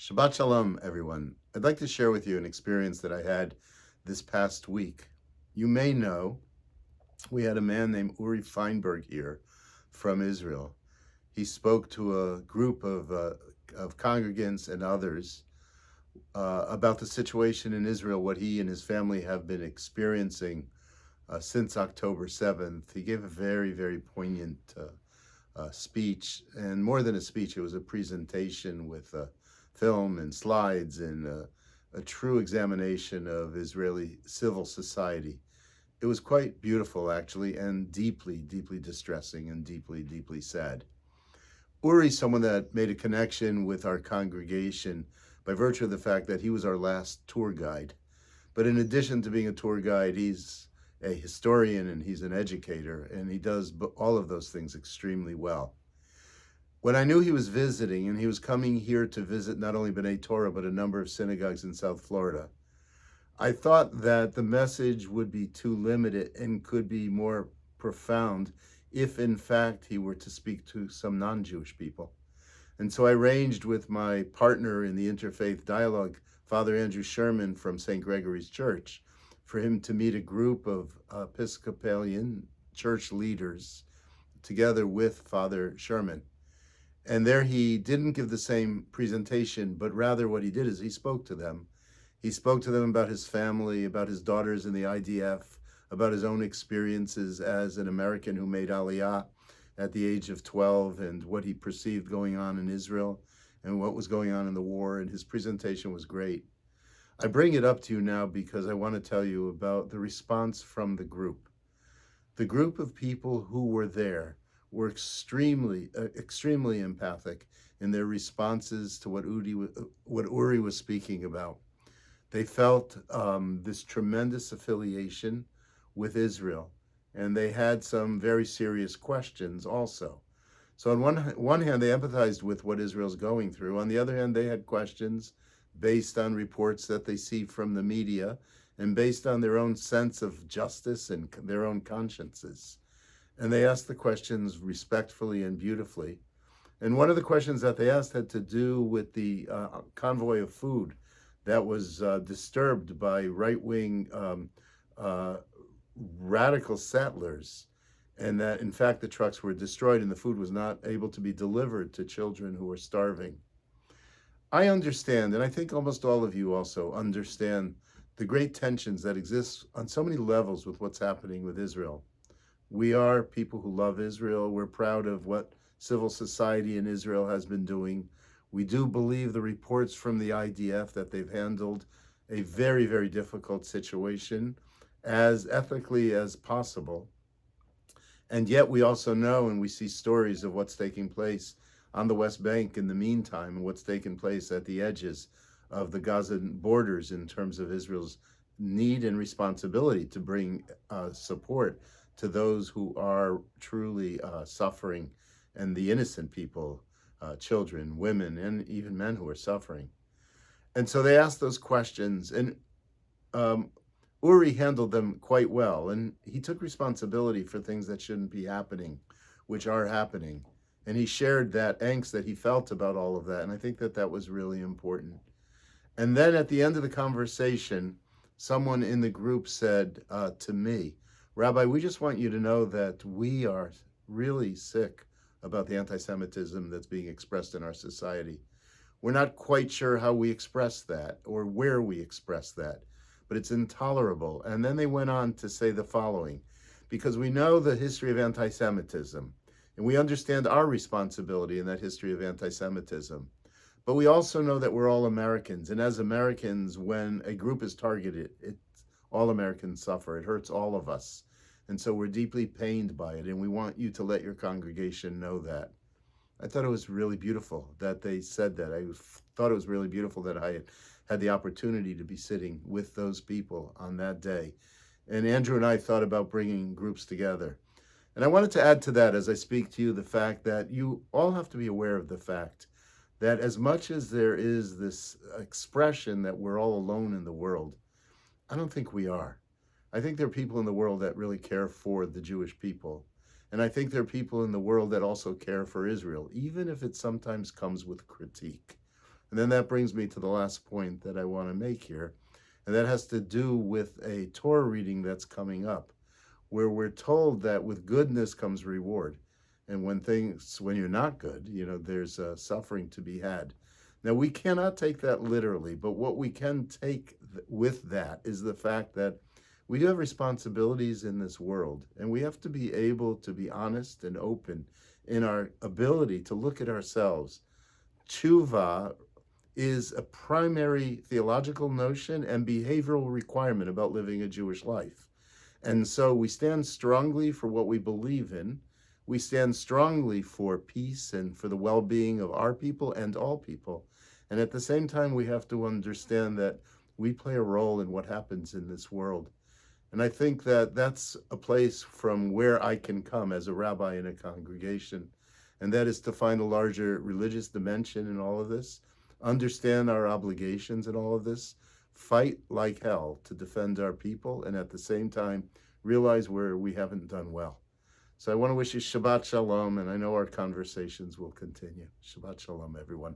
Shabbat Shalom, everyone. I'd like to share with you an experience that I had this past week. You may know we had a man named Uri Feinberg here from Israel. He spoke to a group of congregants and others about the situation in Israel, what he and his family have been experiencing since October 7th. He gave a very, very poignant speech, and more than a speech, it was a presentation with film and slides and a true examination of Israeli civil society. It was quite beautiful, actually, and deeply, deeply distressing and deeply, deeply sad. Uri's someone that made a connection with our congregation by virtue of the fact that he was our last tour guide. But in addition to being a tour guide, he's a historian and he's an educator, and he does all of those things extremely well. When I knew he was visiting, and he was coming here to visit not only B'nai Torah, but a number of synagogues in South Florida, I thought that the message would be too limited and could be more profound if, in fact, he were to speak to some non-Jewish people. And so I arranged with my partner in the interfaith dialogue, Father Andrew Sherman from St. Gregory's Church, for him to meet a group of Episcopalian church leaders together with Father Sherman. And there he didn't give the same presentation, but rather what he did is he spoke to them. He spoke to them about his family, about his daughters in the IDF, about his own experiences as an American who made Aliyah at the age of 12 and what he perceived going on in Israel and what was going on in the war. And his presentation was great. I bring it up to you now because I want to tell you about the response from the group. The group of people who were there were extremely empathic in their responses to what Uri was speaking about. They felt this tremendous affiliation with Israel, and they had some very serious questions also. So on one hand, they empathized with what Israel's going through. On the other hand, they had questions based on reports that they see from the media and based on their own sense of justice and their own consciences. And they asked the questions respectfully and beautifully. And one of the questions that they asked had to do with the convoy of food that was disturbed by right-wing radical settlers, and that, in fact, the trucks were destroyed and the food was not able to be delivered to children who were starving. I understand, and I think almost all of you also understand, the great tensions that exist on so many levels with what's happening with Israel. We are people who love Israel. We're proud of what civil society in Israel has been doing. We do believe the reports from the IDF that they've handled a very, very difficult situation as ethically as possible. And yet we also know, and we see stories of what's taking place on the West Bank in the meantime, and what's taken place at the edges of the Gaza borders in terms of Israel's need and responsibility to bring support to those who are truly suffering, and the innocent people, children, women, and even men who are suffering. And so they asked those questions, and Uri handled them quite well, and he took responsibility for things that shouldn't be happening, which are happening. And he shared that angst that he felt about all of that, and I think that that was really important. And then at the end of the conversation, someone in the group said to me, Rabbi, we just want you to know that we are really sick about the anti-Semitism that's being expressed in our society. We're not quite sure how we express that or where we express that, but it's intolerable. And then they went on to say the following, because we know the history of anti-Semitism, and we understand our responsibility in that history of anti-Semitism. But we also know that we're all Americans, and as Americans, when a group is targeted, all Americans suffer. It hurts all of us. And so we're deeply pained by it, and we want you to let your congregation know that. I thought it was really beautiful that they said that. I thought it was really beautiful that I had the opportunity to be sitting with those people on that day. And Andrew and I thought about bringing groups together. And I wanted to add to that, as I speak to you, the fact that you all have to be aware of the fact that as much as there is this expression that we're all alone in the world, I don't think we are. I think there are people in the world that really care for the Jewish people. And I think there are people in the world that also care for Israel, even if it sometimes comes with critique. And then that brings me to the last point that I want to make here, and that has to do with a Torah reading that's coming up, where we're told that with goodness comes reward. And when you're not good, there's suffering to be had. Now, we cannot take that literally, but what we can take with that is the fact that we do have responsibilities in this world, and we have to be able to be honest and open in our ability to look at ourselves. Tshuva is a primary theological notion and behavioral requirement about living a Jewish life. And so we stand strongly for what we believe in. We stand strongly for peace and for the well-being of our people and all people. And at the same time, we have to understand that we play a role in what happens in this world. And I think that that's a place from where I can come as a rabbi in a congregation. And that is to find a larger religious dimension in all of this, understand our obligations in all of this, fight like hell to defend our people, and at the same time, realize where we haven't done well. So I want to wish you Shabbat Shalom, and I know our conversations will continue. Shabbat Shalom, everyone.